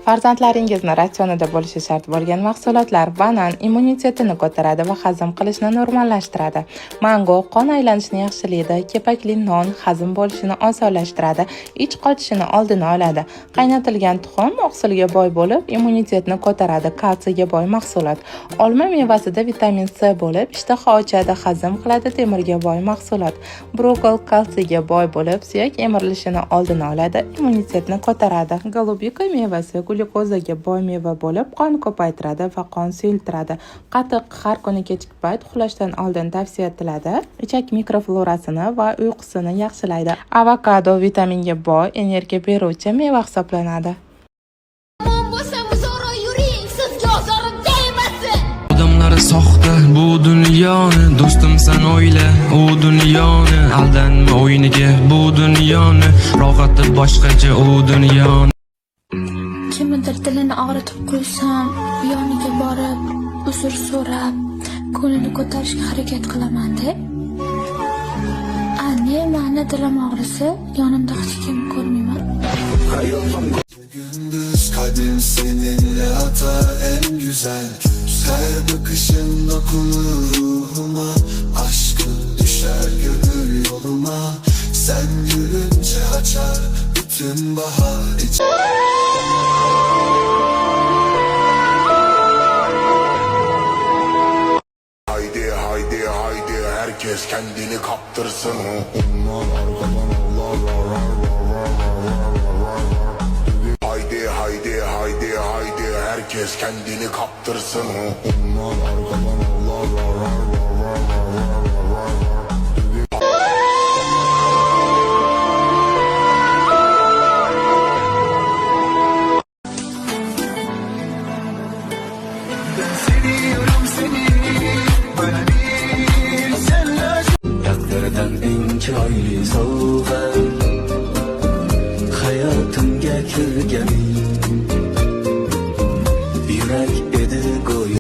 Farzandlaringizni ratsionida bo'lishi shart bo'lgan mahsulotlar: banan immunitetini ko'taradi va hazm qilishni normallashtiradi. Mango qon aylanishini yaxshilaydi, kepakli non hazm bo'lishini osonlashtiradi, ich qochishini oldini oladi. Qaynatilgan tuxum oqsilga boy bo'lib, immunitetni ko'taradi. Kalsiyga boy mahsulot. Olma mevasida vitamin C bo'lib, ishtaha ochadi, hazm qiladi. Temirga boy mahsulot. Brokoli kalsiyga boy bo'lib, suyak emirilishini oldini oladi, immunitetni ko'taradi. Golubika mevasi glyukozaga boy meva bo'lib, qon ko'paytiradi va qon suyultiradi. Qatiq har kuni kechki payt uxlashdan oldin tavsiya etiladi. Ichak mikroflorasini va uyqusini yaxshilaydi. Avokado vitaminga boy, energiya beruvchi meva hisoblanadi. Odamlar soxta bu dunyoni, do'stim sen o'yla u dunyoni, aldanma o'yiniga bu dunyoni, rohati boshqacha u dunyoni. Kimnidir dilini og'ritib qo'ysam, yoniga borib, uzr so'rab, ko'nglini ko'tarishga harakat qilaman-da. Anne, meni dilim og'risa, yonimda hech kim ko'rmayman. Gündüz kalbim seninle atar en güzel. Her bakışın dokunur ruhuma, aşkın düşer gönül yoluma. Sen gülünce açar bütün bahar için. Haydi haydi haydi herkes kendini kaptırsın. Onlar arkadan haydi haydi haydi haydi herkes kendini kaptırsın. Onlar arkadan Çaylı soğan hayatımga kirganing yurak edi go'yo.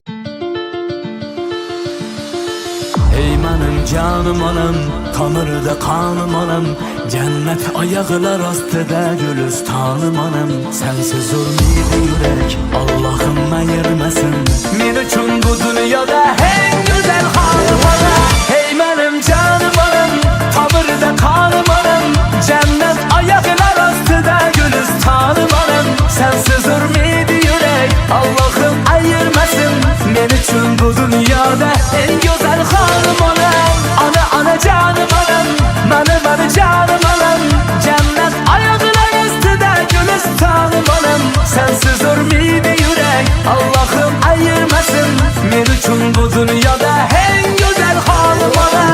Ey menim canım anam, tomirda qonim onam, jannat oyog'lar ostida gulistonim onam. Sensiz o'lmaydi yurak, Allohim ayirmasin. Men uchun bu dunyoda eng go'zal xonim onam. Ey menim canım anam, tomirda qonim onam, jannat oyog'lar ostida gulistonim onam. Sensiz o'lmaydi yurak, Allohim ayirmasin. Men uchun bu dunyoda eng go'zal xonim onam. Ana canım onam, mani canım onam, jannat oyog'lar ostida gulistonim onam. Sensiz o'lmaydi yurak, Allohim ayirmasin. Men uchun bu dunyoda eng go'zal xonim onam.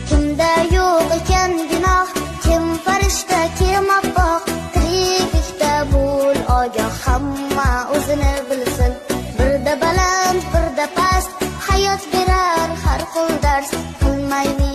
Kimda yo'q ekan gunoh, kim farishta, kim abboq, tiriklikda bo'l ogoh, hamma o'zini bilsin. Birda baland, birda past, hayot berar har xil dars, qilmaymi